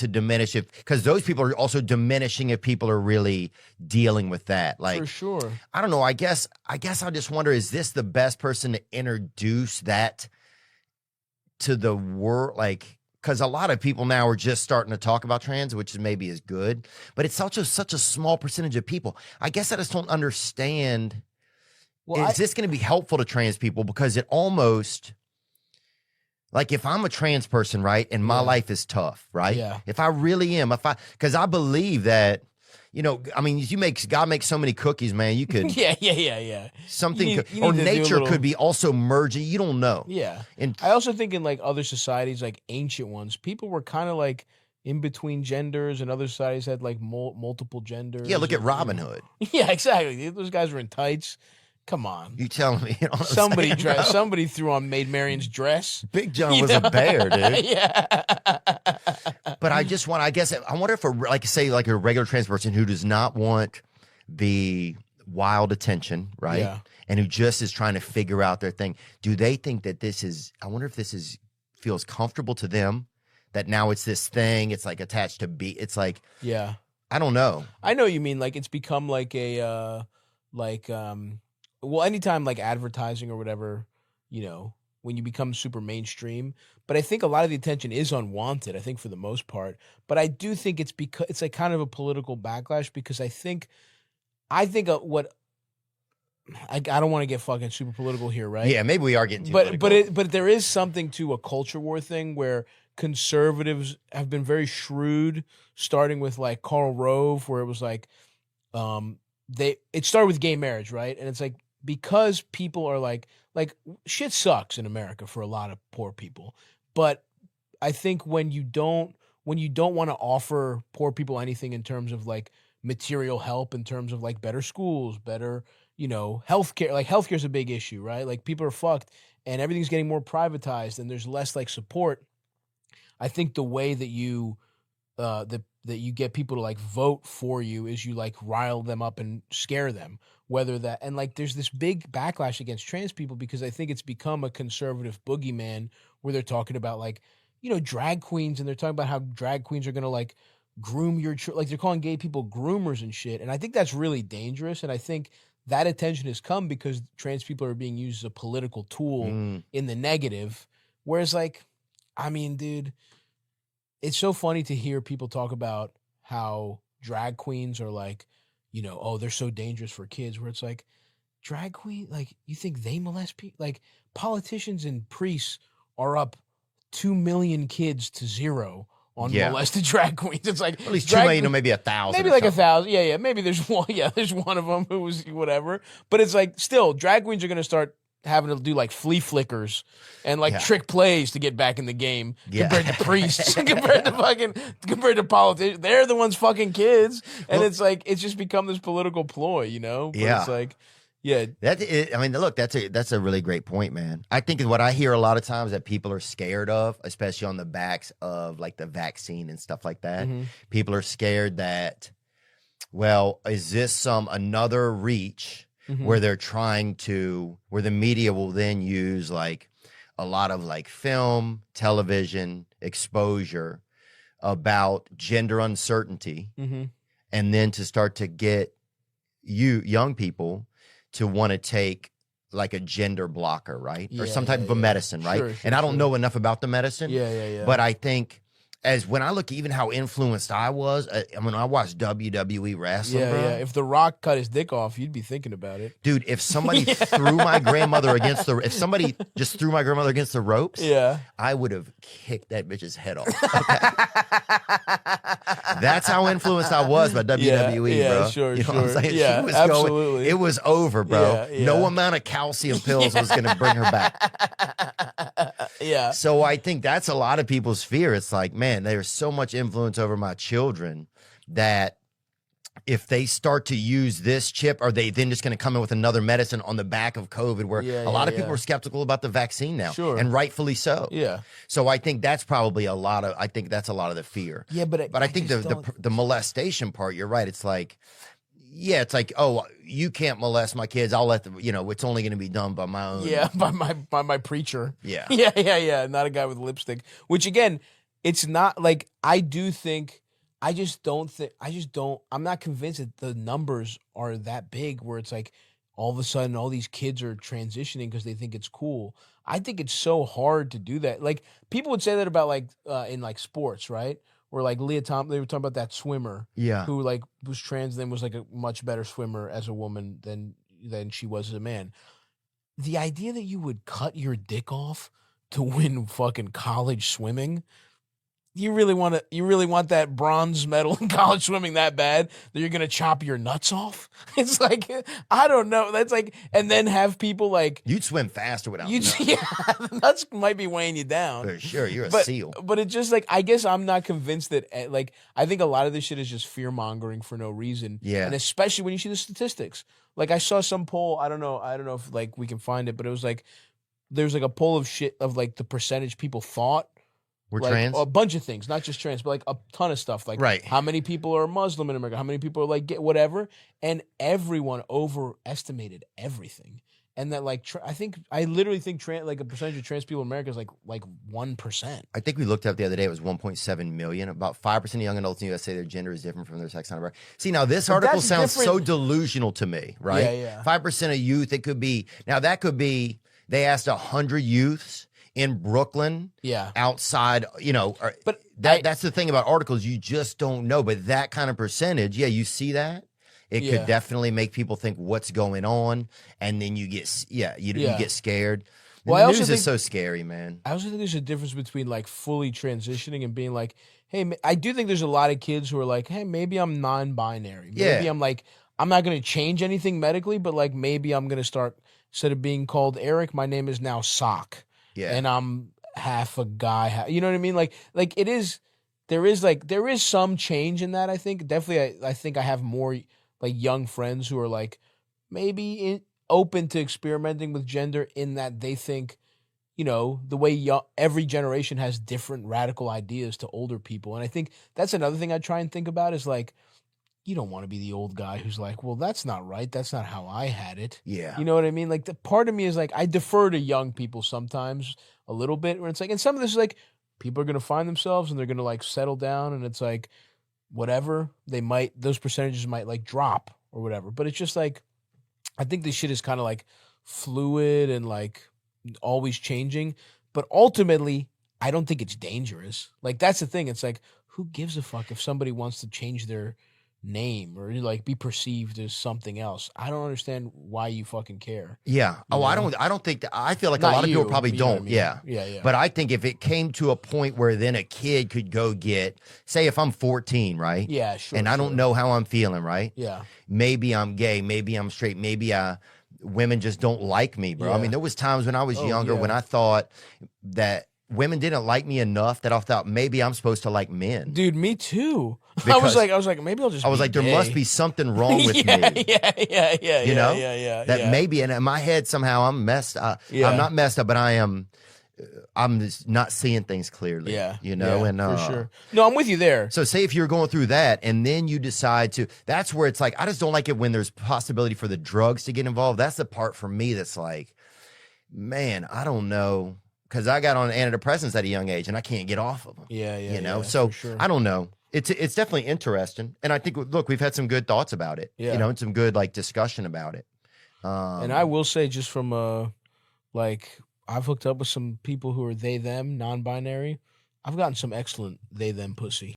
to diminish it, because those people are also diminishing if people are really dealing with that. Like, for sure. I don't know. I guess I just wonder, is this the best person to introduce that to the world? Like, because a lot of people now are just starting to talk about trans, which maybe is good, but it's such a small percentage of people. I guess I just don't understand. Well, is this going to be helpful to trans people? Because it almost, like, if I'm a trans person, right, and my life is tough, right? Yeah. If I really am, because I believe that, I mean, God makes so many cookies, man. You could, yeah. something, You need or to do a nature little- could be also merging. You don't know. Yeah. And I also think in like other societies, like ancient ones, people were kind of like in between genders, and other societies had like multiple genders. yeah, look at and, Robin Hood. Yeah, exactly. Those guys were in tights. Come on. You telling me? What I'm saying, bro? Somebody threw on Maid Marian's dress. Big John was a bear, dude. Yeah. But I wonder if a regular trans person who does not want the wild attention, right? Yeah. And who just is trying to figure out their thing, do they think that I wonder if this feels comfortable to them, that now it's this thing, it's like attached to it's like, Yeah. I don't know. I know what you mean. Like it's become like a, well, anytime like advertising or whatever, when you become super mainstream. But I think a lot of the attention is unwanted, I think, for the most part. But I do think it's because it's like kind of a political backlash, because I think what I don't want to get fucking super political here, right? Yeah, maybe we are getting too political. But there is something to a culture war thing where conservatives have been very shrewd, starting with like Karl Rove, where it was like it started with gay marriage, right? And it's like, because people are like shit sucks in America for a lot of poor people. But I think when you don't want to offer poor people anything in terms of like material help, in terms of like better schools, better, healthcare, like healthcare is a big issue, right? Like people are fucked and everything's getting more privatized and there's less like support. I think the way that you that you get people to like vote for you is you like rile them up and scare them, and like there's this big backlash against trans people, because I think it's become a conservative boogeyman where they're talking about like, drag queens, and they're talking about how drag queens are going to like groom your like they're calling gay people groomers and shit. And I think that's really dangerous. And I think that attention has come because trans people are being used as a political tool in the negative. Whereas like, I mean, dude, it's so funny to hear people talk about how drag queens are like, oh, they're so dangerous for kids, where it's like, drag queen, like, you think they molest people? Like, politicians and priests are up 2 million kids to 0 on molested drag queens. It's like, at least 2 million, or maybe 1,000. Maybe like 1,000. Yeah. Maybe there's one. Yeah, there's one of them who was whatever. But it's like, still, drag queens are going to start having to do like flea flickers and like trick plays to get back in the game compared to priests, compared to politicians. They're the ones fucking kids. And it's like, it's just become this political ploy, But it's like, yeah. Look, that's a really great point, man. I think what I hear a lot of times that people are scared of, especially on the backs of like the vaccine and stuff like that. Mm-hmm. People are scared that, well, is this another reach where they're where the media will then use like a lot of like film, television exposure about gender uncertainty, and then to start to get young people to want to take like a gender blocker, right? Or some type of a medicine, right? Sure, and I don't know enough about the medicine. Yeah. But I think when I look even how influenced I was, I watched WWE wrestling, bro. Yeah. If The Rock cut his dick off, you'd be thinking about it. Dude, if somebody threw my grandmother against if somebody just threw my grandmother against the ropes, I would have kicked that bitch's head off. Okay? That's how influenced I was by WWE, bro. Sure. You know what I'm saying? Yeah, She was absolutely. It was over, bro. Yeah. No amount of calcium pills was going to bring her back. Yeah. So I think that's a lot of people's fear. It's like, man, there's so much influence over my children that if they start to use this chip, are they then just going to come in with another medicine on the back of COVID, where a lot of people are skeptical about the vaccine now, and rightfully so. Yeah. So I think that's probably a lot of the fear. Yeah, but I think the molestation part, you're right. It's like, it's like, oh, you can't molest my kids. I'll let them, it's only going to be done by my own. Yeah, by my preacher. Yeah. Yeah. Not a guy with lipstick. Which again, it's not like I do think. I just don't think. I'm not convinced that the numbers are that big. Where it's like all of a sudden all these kids are transitioning because they think it's cool. I think it's so hard to do that. Like people would say that about like in like sports, right? Where like Leah Thompson, they were talking about that swimmer Yeah. who like was trans, then was like a much better swimmer as a woman than she was as a man. The idea that you would cut your dick off to win fucking college swimming. You really want that bronze medal in college swimming that bad that you're gonna chop your nuts off? It's like I don't know. That's like, and then have people like You'd swim faster without nuts. yeah, the nuts might be weighing you down. For sure, you're a seal. But it's just like I guess I'm not convinced that like I think a lot of this shit is just fear mongering for no reason. Yeah, and especially when you see the statistics. Like I saw some poll. I don't know if like we can find it, but it was like there's like a poll of shit of like the percentage people thought. We're like, trans? a bunch of things, not just trans, but like a ton of stuff. Like right. How many people are Muslim in America? How many people are like get whatever? And everyone overestimated everything. And that like I literally think like a percentage of trans people in America is like 1%. I think we looked up the other day. It was 1.7 million. About 5% of young adults in the U.S. say their gender is different from their sex on birth. See, now this article sounds so delusional to me, right? Yeah. 5% of youth. It could be now. That could be. They asked 100 youths in Brooklyn, outside, but that's the thing about articles. You just don't know. But that kind of percentage, you see that. It could definitely make people think what's going on. And then you get, you get scared. Well, the news is so scary, man. I also think there's a difference between like fully transitioning and being like, hey, I do think there's a lot of kids who are like, hey, maybe I'm non-binary. Maybe I'm like, I'm not going to change anything medically, but like maybe I'm going to start, instead of being called Eric, my name is now Sock. Yeah. And I'm half a guy, you know what I mean? Like it is, there is some change in that. I think definitely, I think I have more like young friends who are like maybe open to experimenting with gender in that they think, the way every generation has different radical ideas to older people. And I think that's another thing I try and think about is like, you don't want to be the old guy who's like, well, that's not right. That's not how I had it. Yeah. You know what I mean? Like the part of me is like, I defer to young people sometimes a little bit where it's like, and some of this is like, people are going to find themselves and they're going to like settle down and it's like, whatever, those percentages might like drop or whatever. But it's just like, I think this shit is kind of like fluid and like always changing. But ultimately, I don't think it's dangerous. Like that's the thing. It's like, who gives a fuck if somebody wants to change their name or like be perceived as something else? I don't understand why you fucking care. Yeah. I don't think that. I feel like a lot of people probably don't. Yeah. But I think if it came to a point where then a kid could go get, say if I'm 14, right? Yeah, sure. And I don't know how I'm feeling, right? Yeah. Maybe I'm gay, maybe I'm straight, maybe women just don't like me, bro. Yeah. I mean, there was times when I was younger when I thought that women didn't like me enough that I thought maybe I'm supposed to like men. Dude, me too. I was like, maybe I'll just. I was like, gay. there must be something wrong with me. Yeah. You know, that maybe, and in my head somehow I'm messed up. I'm not messed up, but I'm just not seeing things clearly. Yeah, and for sure. No, I'm with you there. So say if you're going through that, and then you decide to. That's where it's like I just don't like it when there's possibility for the drugs to get involved. That's the part for me that's like, man, I don't know. Because I got on antidepressants at a young age, and I can't get off of them. So sure. I don't know. It's definitely interesting, and I think look, we've had some good thoughts about it. Yeah. And some good like discussion about it. And I will say, just from like I've hooked up with some people who are they them non-binary. I've gotten some excellent they them pussy.